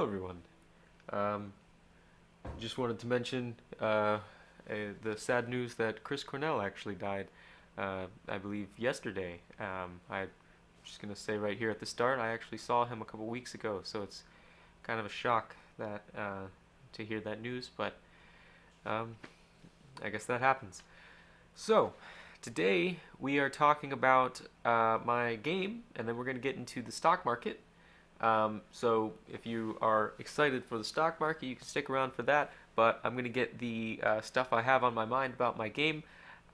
Hello, everyone. Um, just wanted to mention the sad news that Chris Cornell actually died, I believe, yesterday. I'm just going to say right here at the start, I actually saw him a couple weeks ago, so it's kind of a shock that to hear that news, but um, I guess that happens. So, today we are talking about my game, and then we're going to get into the stock market. So if you are excited for the stock market, you can stick around for that. But I'm going to get the stuff I have on my mind about my game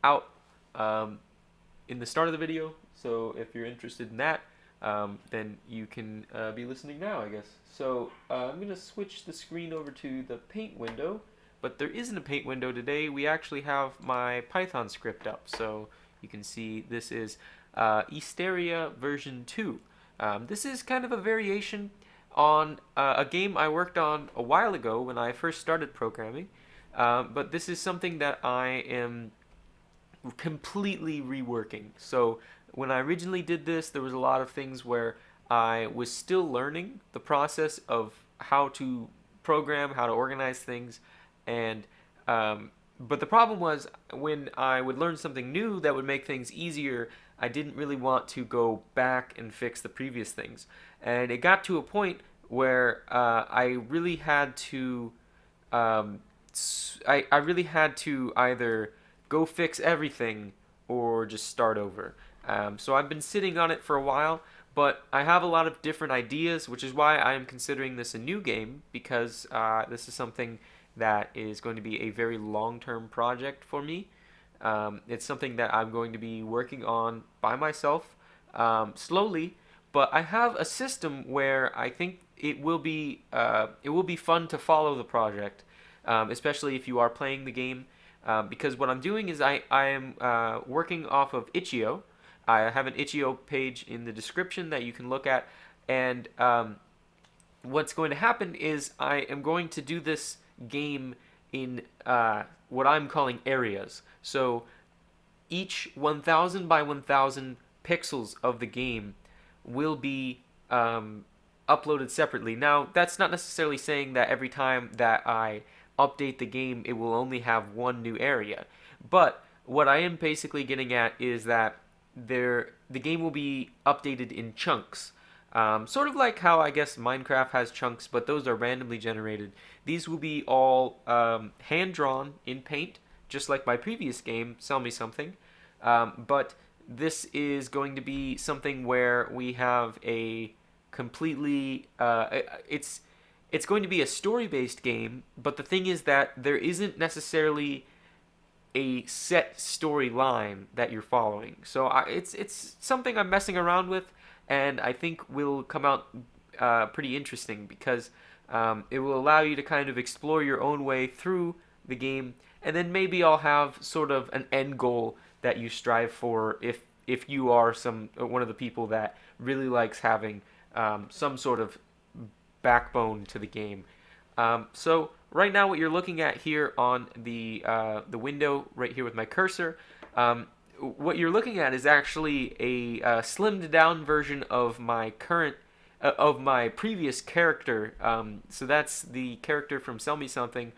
out um, in the start of the video. So if you're interested in that, then you can be listening now, I guess. So I'm going to switch the screen over to the paint window. But there isn't a paint window today. We actually have my Python script up. So you can see this is Easteria version 2. This is kind of a variation on a game I worked on a while ago when I first started programming. But this is something that I am completely reworking. So when I originally did this, there was a lot of things where I was still learning the process of how to program, how to organize things, and but the problem was when I would learn something new that would make things easier, I didn't really want to go back and fix the previous things. And it got to a point where I really had to um, I really had to either go fix everything or just start over. So I've been sitting on it for a while, but I have a lot of different ideas, which is why I am considering this a new game because this is something that is going to be a very long-term project for me. It's something that I'm going to be working on by myself slowly, but I have a system where I think it will be fun to follow the project, especially if you are playing the game. Because what I'm doing is I am working off of itch.io. I have an itch.io page in the description that you can look at, and what's going to happen is I am going to do this game in what I'm calling areas. So each 1000 by 1000 pixels of the game will be uploaded separately. Now, that's not necessarily saying that every time that I update the game, it will only have one new area. But what I am basically getting at is that the game will be updated in chunks. Sort of like how I guess Minecraft has chunks, but those are randomly generated. These will be all hand drawn in paint, just like my previous game, Sell Me Something. But this is going to be something where we have a completely it's going to be a story-based game, but the thing is that there isn't necessarily a set storyline that you're following. So it's something I'm messing around with, and I think will come out pretty interesting because it will allow you to kind of explore your own way through the game, and then maybe I'll have sort of an end goal that you strive for if you are one of the people that really likes having some sort of backbone to the game. So right now, what you're looking at here on the window right here with my cursor, what you're looking at is actually a slimmed down version of my current of my previous character. So that's the character from Sell Me Something.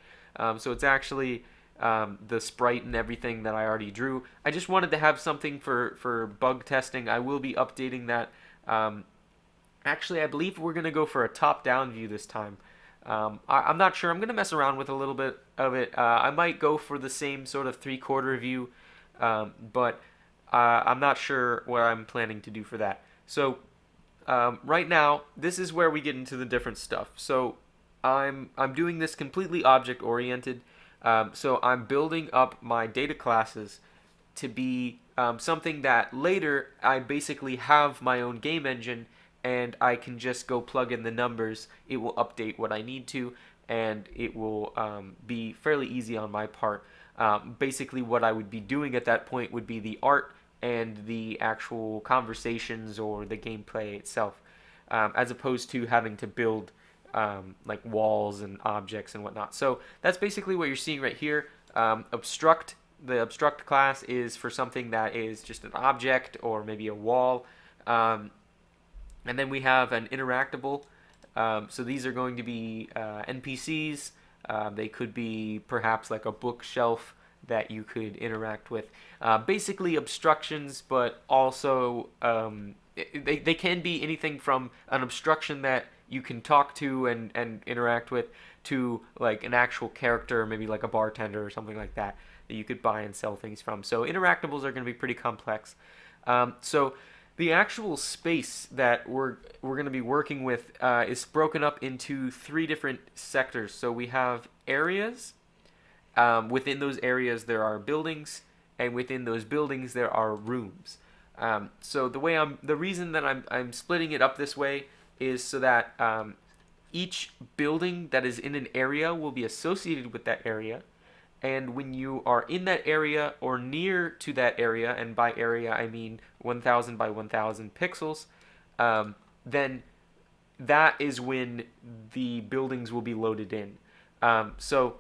So it's actually the sprite and everything that I already drew. I just wanted to have something for bug testing. I will be updating that. Actually, I believe we're going to go for a top-down view this time. I'm not sure. I'm going to mess around with a little bit of it. I might go for the same sort of three-quarter view, but I'm not sure what I'm planning to do for that. So right now, this is where we get into the different stuff. So I'm doing this completely object-oriented. So I'm building up my data classes to be something that later I basically have my own game engine and I can just go plug in the numbers. It will update what I need to, and it will be fairly easy on my part. Basically, what I would be doing at that point would be the art and the actual conversations or the gameplay itself, as opposed to having to build like walls and objects and whatnot. So that's basically what you're seeing right here. Obstruct, the obstruct class is for something that is just an object or maybe a wall. And then we have an interactable So these are going to be NPCs. They could be perhaps like a bookshelf that you could interact with. Basically obstructions, but also they can be anything from an obstruction that you can talk to and interact with to like an actual character, maybe like a bartender or something like that that you could buy and sell things from. So interactables are going to be pretty complex. So the actual space that we're going to be working with is broken up into three different sectors. So we have areas. Within those areas, there are buildings, and within those buildings, there are rooms. So the reason that I'm splitting it up this way is so that each building that is in an area will be associated with that area, and when you are in that area or near to that area, and by area I mean 1000 by 1000 pixels, then that is when the buildings will be loaded in. So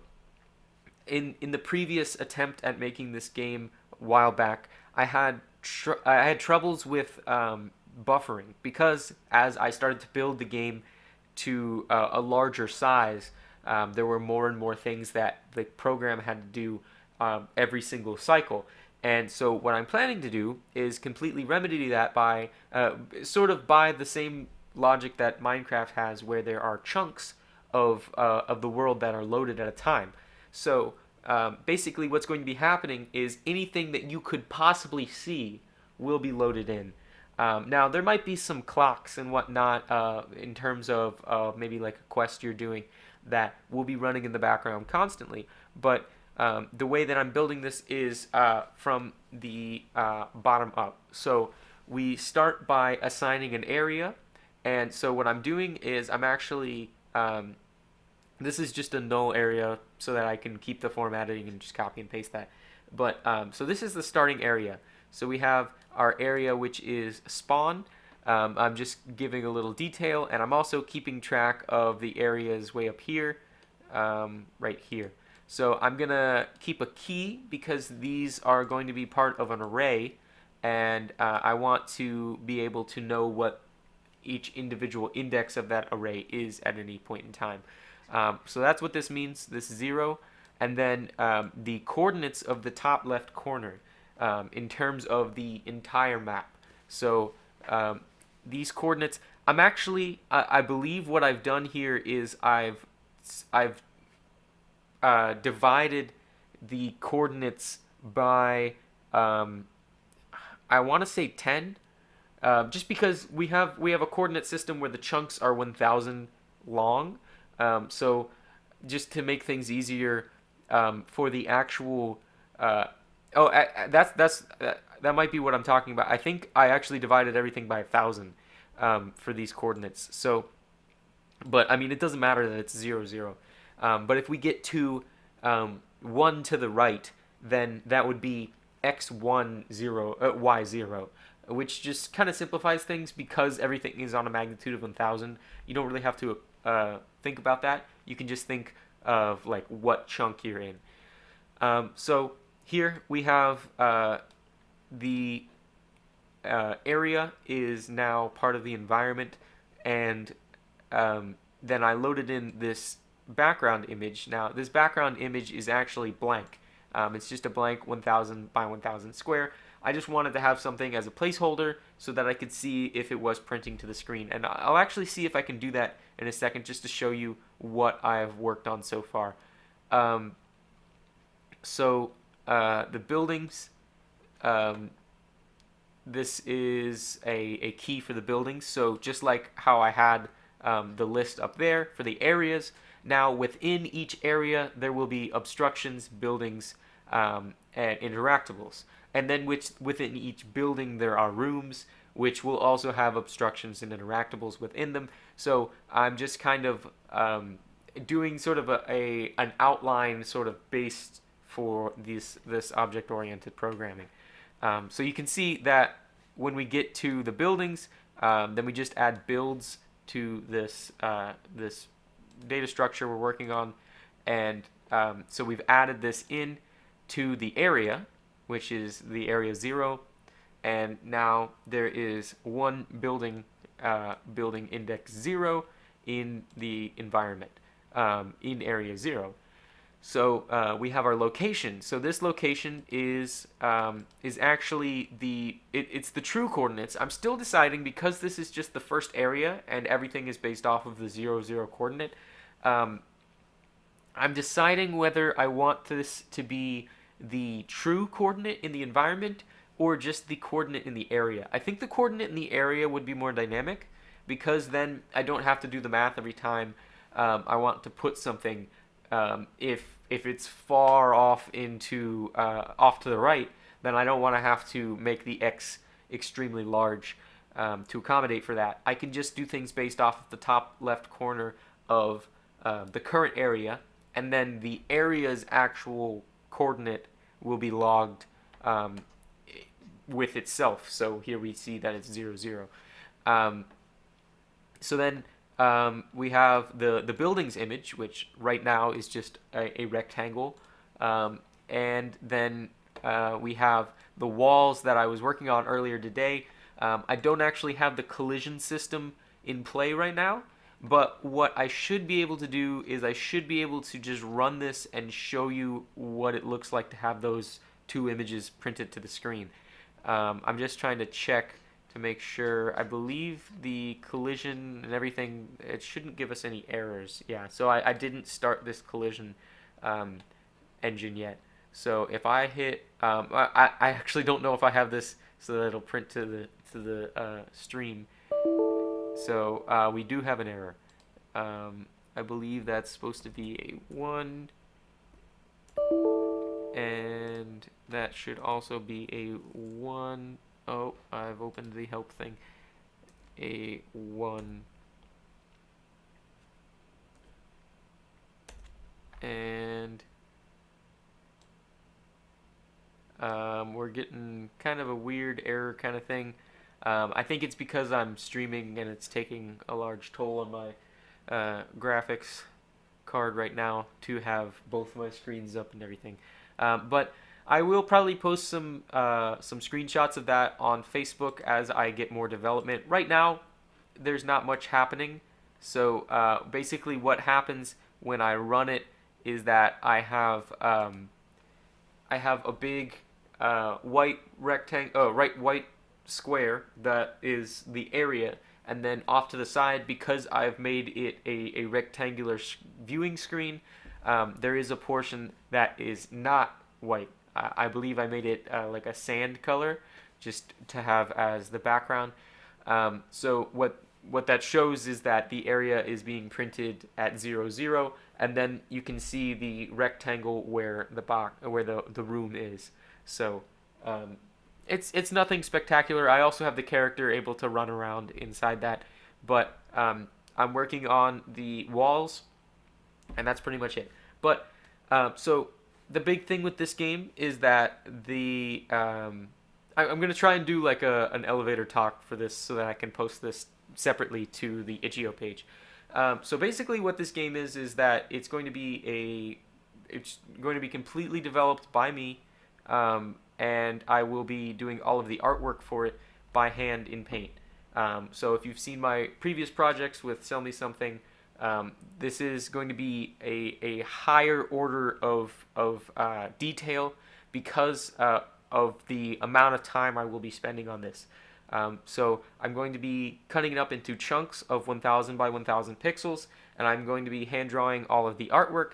in the previous attempt at making this game a while back, I had troubles with buffering because as I started to build the game to a larger size, there were more and more things that the program had to do every single cycle. And so what I'm planning to do is completely remedy that by sort of by the same logic that Minecraft has, where there are chunks of the world that are loaded at a time. So basically, what's going to be happening is anything that you could possibly see will be loaded in. Now, there might be some clocks and whatnot in terms of maybe like a quest you're doing that will be running in the background constantly. But the way that I'm building this is from the bottom up. So we start by assigning an area. And so what I'm doing is I'm actually this is just a null area so that I can keep the formatting and just copy and paste that. But so this is the starting area. So we have our area, which is spawn. I'm just giving a little detail, and I'm also keeping track of the areas way up here, right here. So I'm gonna keep a key because these are going to be part of an array, and I want to be able to know what each individual index of that array is at any point in time. So that's what this means, this 0. And then the coordinates of the top left corner in terms of the entire map. So these coordinates, I believe what I've done here is I've divided the coordinates by, I want to say 10. Just because we have a coordinate system where the chunks are 1000 long. So just to make things easier for the actual that might be what I'm talking about. I think I actually divided everything by 1000 for these coordinates. So, but I mean, it doesn't matter that it's 0, 0. But if we get to 1 to the right, then that would be x1 0 y0, which just kind of simplifies things because everything is on a magnitude of 1000. You don't really have to think about that. You can just think of like what chunk you're in. So here we have the area is now part of the environment, and then I loaded in this background image. Now this background image is actually blank. It's just a blank 1000 by 1000 square. I just wanted to have something as a placeholder so that I could see if it was printing to the screen. And I'll actually see if I can do that in a second just to show you what I've worked on so far. The buildings, this is a key for the buildings. So just like how I had the list up there for the areas, now within each area there will be obstructions, buildings, and interactables. And then within each building there are rooms, which will also have obstructions and interactables within them. So I'm just kind of doing sort of an outline sort of based for this object-oriented programming. So you can see that when we get to the buildings, then we just add builds to this this data structure we're working on, and so we've added this in to the area, which is the area 0, and now there is one building building index 0, in the environment, in Area 0. So we have our location. So this location is actually it's the true coordinates. I'm still deciding because this is just the first area and everything is based off of the 0, 0 coordinate. Um, I'm deciding whether I want this to be the true coordinate in the environment or just the coordinate in the area. I think the coordinate in the area would be more dynamic because then I don't have to do the math every time I want to put something. If it's far off into off to the right, then I don't want to have to make the x extremely large to accommodate for that. I can just do things based off of the top left corner of the current area, and then the area's actual coordinate will be logged um, with itself. So here we see that it's 0, 0. Um, so then we have the building's image, which right now is just a rectangle. And then we have the walls that I was working on earlier today. I don't actually have the collision system in play right now, but what I should be able to do is I should be able to just run this and show you what it looks like to have those two images printed to the screen. I'm just trying to check to make sure. I believe the collision and everything, it shouldn't give us any errors. Yeah, so I didn't start this collision um, engine yet. So if I hit, I actually don't know if I have this so that it'll print to the stream. So we do have an error. I believe that's supposed to be a 1, and that should also be a 1. Oh, I've opened the help thing. A 1. And we're getting kind of a weird error kind of thing. I think it's because I'm streaming and it's taking a large toll on my graphics card right now to have both my screens up and everything. But I will probably post some screenshots of that on Facebook as I get more development. Right now, there's not much happening. So basically, what happens when I run it is that I have a big white rectangle, right, white square that is the area, and then off to the side, because I've made it a rectangular viewing screen, there is a portion that is not white. I believe I made it like a sand color, just to have as the background. So what that shows is that the area is being printed at 0, 0, and then you can see the rectangle where the room is. So it's nothing spectacular. I also have the character able to run around inside that, but I'm working on the walls, and that's pretty much it. But so the big thing with this game is that I'm gonna try and do like an elevator talk for this so that I can post this separately to the itch.io page. So basically, what this game is that it's going to be completely developed by me, and I will be doing all of the artwork for it by hand in Paint. So if you've seen my previous projects with Sell Me Something, this is going to be a higher order of detail because of the amount of time I will be spending on this. So I'm going to be cutting it up into chunks of 1000 by 1000 pixels, and I'm going to be hand drawing all of the artwork.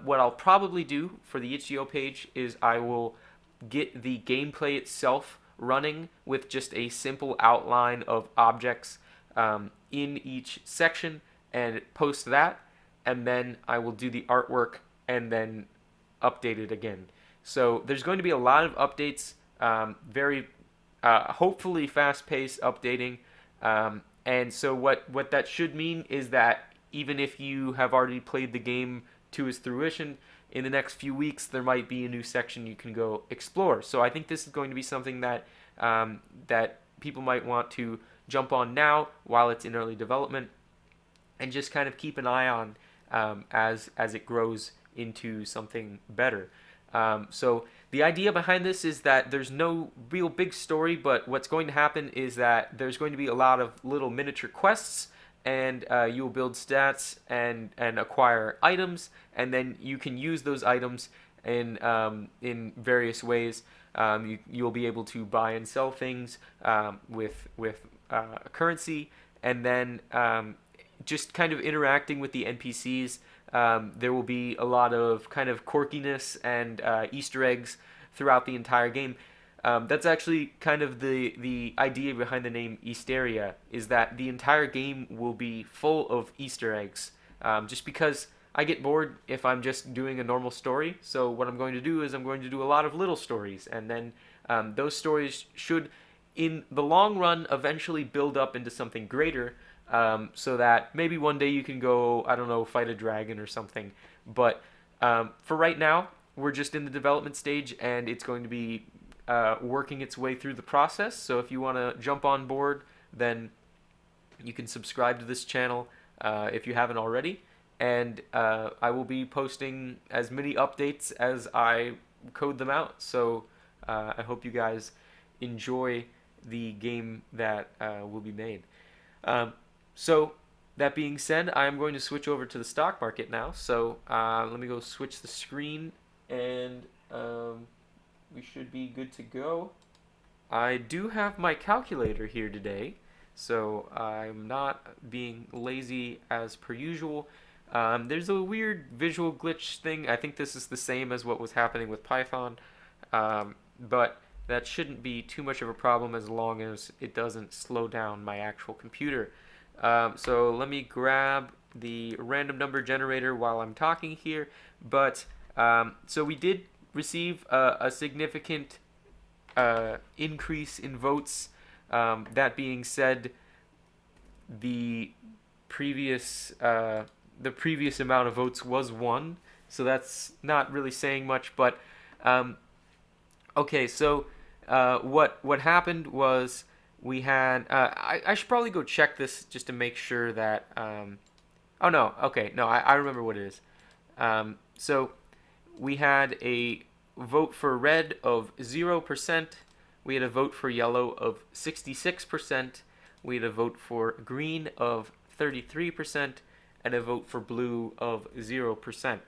What I'll probably do for the itch.io page is I will get the gameplay itself running with just a simple outline of objects in each section and post that, and then I will do the artwork and then update it again. So there's going to be a lot of updates, very hopefully fast-paced updating, and so what that should mean is that even if you have already played the game to its fruition, in the next few weeks there might be a new section you can go explore. So I think this is going to be something that that people might want to jump on now while it's in early development, and just kind of keep an eye on as it grows into something better. So the idea behind this is that there's no real big story, but what's going to happen is that there's going to be a lot of little miniature quests, and you'll build stats and acquire items, and then you can use those items in various ways. You'll be able to buy and sell things with currency, and then just kind of interacting with the NPCs. There will be a lot of kind of quirkiness and Easter eggs throughout the entire game. That's actually kind of the idea behind the name Easteria, is that the entire game will be full of Easter eggs. Just because I get bored if I'm just doing a normal story, so what I'm going to do is I'm going to do a lot of little stories, and then those stories should, in the long run, eventually build up into something greater, so that maybe one day you can go, I don't know, fight a dragon or something. But for right now, we're just in the development stage, and it's going to be working its way through the process. So if you want to jump on board, then you can subscribe to this channel if you haven't already. And I will be posting as many updates as I code them out. So I hope you guys enjoy the game that will be made. So that being said, I'm going to switch over to the stock market now. So let me go switch the screen, and we should be good to go. I do have my calculator here today, so I'm not being lazy as per usual. There's a weird visual glitch thing. I think this is the same as what was happening with Python, but that shouldn't be too much of a problem as long as it doesn't slow down my actual computer. So let me grab the random number generator while I'm talking here. But so we did receive a significant increase in votes. That being said, the previous amount of votes was 1, so that's not really saying much. But okay, so what happened was we had I should probably go check this just to make sure that oh no, okay, no, I remember what it is. So we had a vote for red of 0%, we had a vote for yellow of 66%, we had a vote for green of 33%, and a vote for blue of 0%.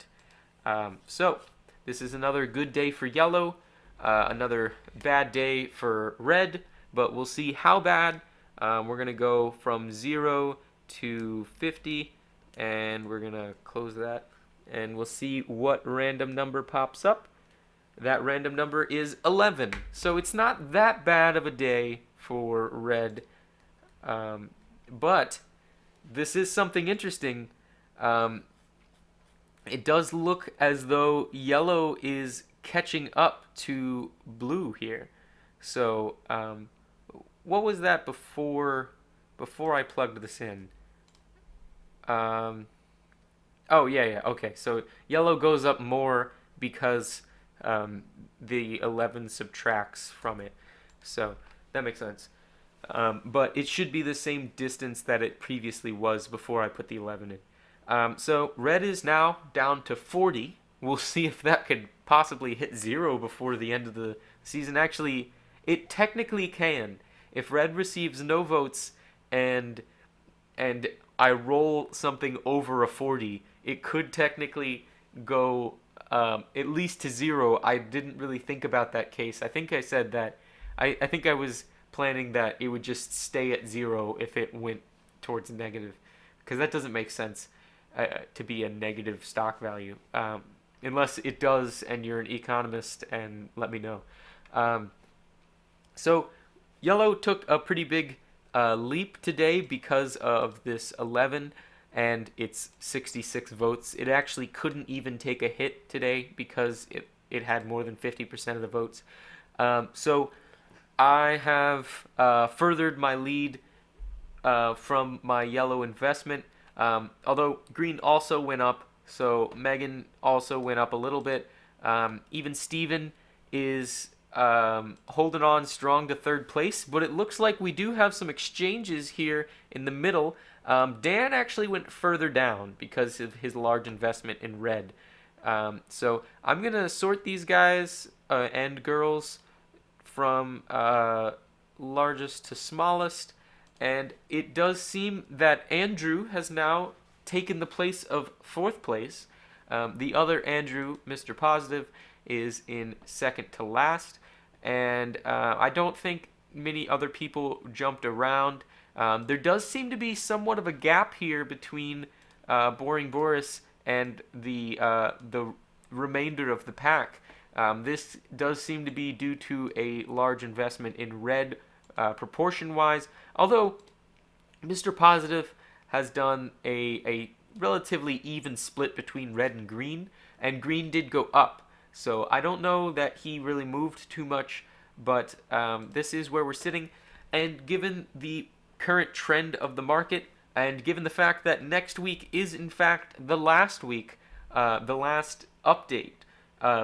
So this is another good day for yellow, another bad day for red, but we'll see how bad. We're going to go from 0 to 50, and we're going to close that, and we'll see what random number pops up. That random number is 11, so it's not that bad of a day for red, but this is something interesting. It does look as though yellow is catching up to blue here. So what was that before I plugged this in? Oh yeah, okay. So yellow goes up more because the 11 subtracts from it. So that makes sense. But it should be the same distance that it previously was before I put the 11 in. So red is now down to 40. We'll see if that could possibly hit 0 before the end of the season. Actually, it technically can. If red receives no votes and I roll something over a 40, it could technically go at least to 0. I didn't really think about that case. I think I said that. I think I was planning that it would just stay at 0 if it went towards negative, because that doesn't make sense to be a negative stock value, unless it does and you're an economist and let me know. So yellow took a pretty big leap today because of this 11 and its 66 votes. It actually couldn't even take a hit today because it had more than 50% of the votes. So I have furthered my lead from my yellow investment, although green also went up, so Megan also went up a little bit. Even Steven is holding on strong to third place, but it looks like we do have some exchanges here in the middle. Dan actually went further down because of his large investment in red. So I'm going to sort these guys and girls from largest to smallest, And it does seem that Andrew has now taken the place of fourth place. The other Andrew, Mr. Positive, is in second to last. And I don't think many other people jumped around. There does seem to be somewhat of a gap here between Boring Boris and the remainder of the pack. This does seem to be due to a large investment in red proportion wise, although Mr. Positive has done a relatively even split between red and green did go up. So I don't know that he really moved too much, but this is where we're sitting. And given the current trend of the market, and given the fact that next week is in fact the last week, the last update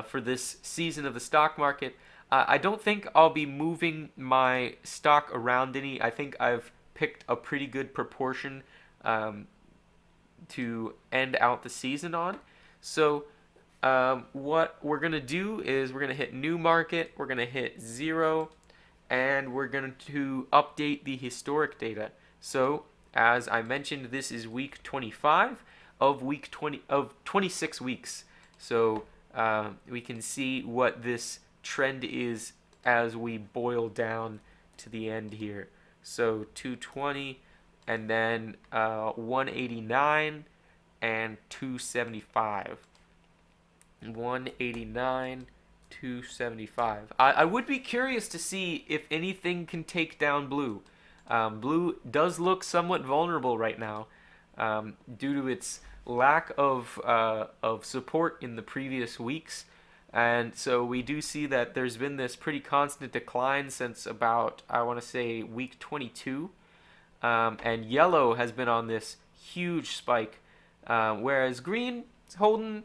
for this season of the stock market, I don't think I'll be moving my stock around any. I think I've picked a pretty good proportion to end out the season on. So what we're going to do is we're going to hit new market, we're going to hit 0, and we're going to update the historic data. So as I mentioned, this is week 25 of 26 weeks. So we can see what this trend is as we boil down to the end here. So 220, and then 189 and 275. 189, 275. I would be curious to see if anything can take down blue. Blue does look somewhat vulnerable right now due to its lack of support in the previous weeks. And so we do see that there's been this pretty constant decline since about, I want to say, week 22. And yellow has been on this huge spike, whereas green is holding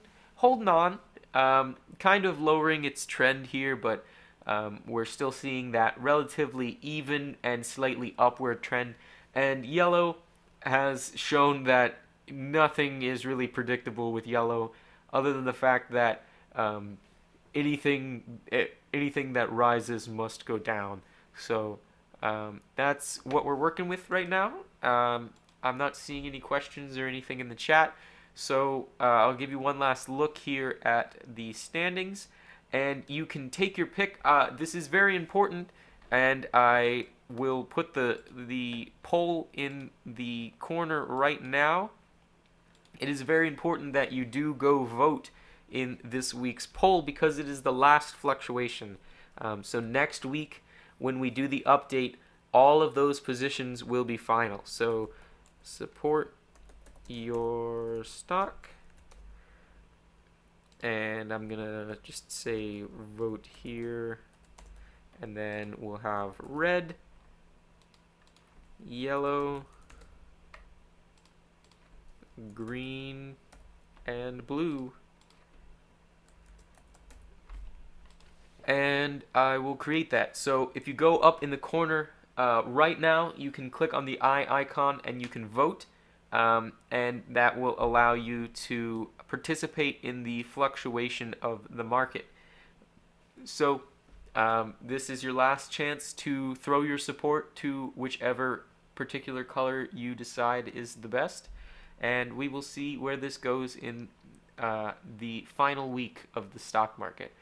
on, kind of lowering its trend here, but we're still seeing that relatively even and slightly upward trend. And yellow has shown that nothing is really predictable with yellow, other than the fact that anything that rises must go down. So that's what we're working with right now. I'm not seeing any questions or anything in the chat, so I'll give you one last look here at the standings, and you can take your pick. This is very important, and I will put the poll in the corner right now. It is very important that you do go vote in this week's poll because it is the last fluctuation. So next week, when we do the update, all of those positions will be final. So support your stock, and I'm gonna just say vote here, and then we'll have red, yellow, green, and blue. And I will create that. So if you go up in the corner right now, you can click on the eye icon and you can vote, and that will allow you to participate in the fluctuation of the market. So this is your last chance to throw your support to whichever particular color you decide is the best, and we will see where this goes in the final week of the stock market.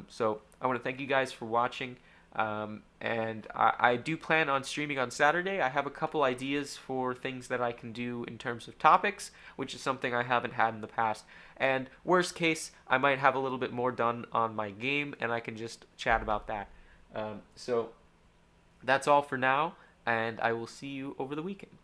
So I want to thank you guys for watching, and I do plan on streaming on Saturday. I have a couple ideas for things that I can do in terms of topics, which is something I haven't had in the past. And worst case, I might have a little bit more done on my game, and I can just chat about that. So that's all for now, and I will see you over the weekend.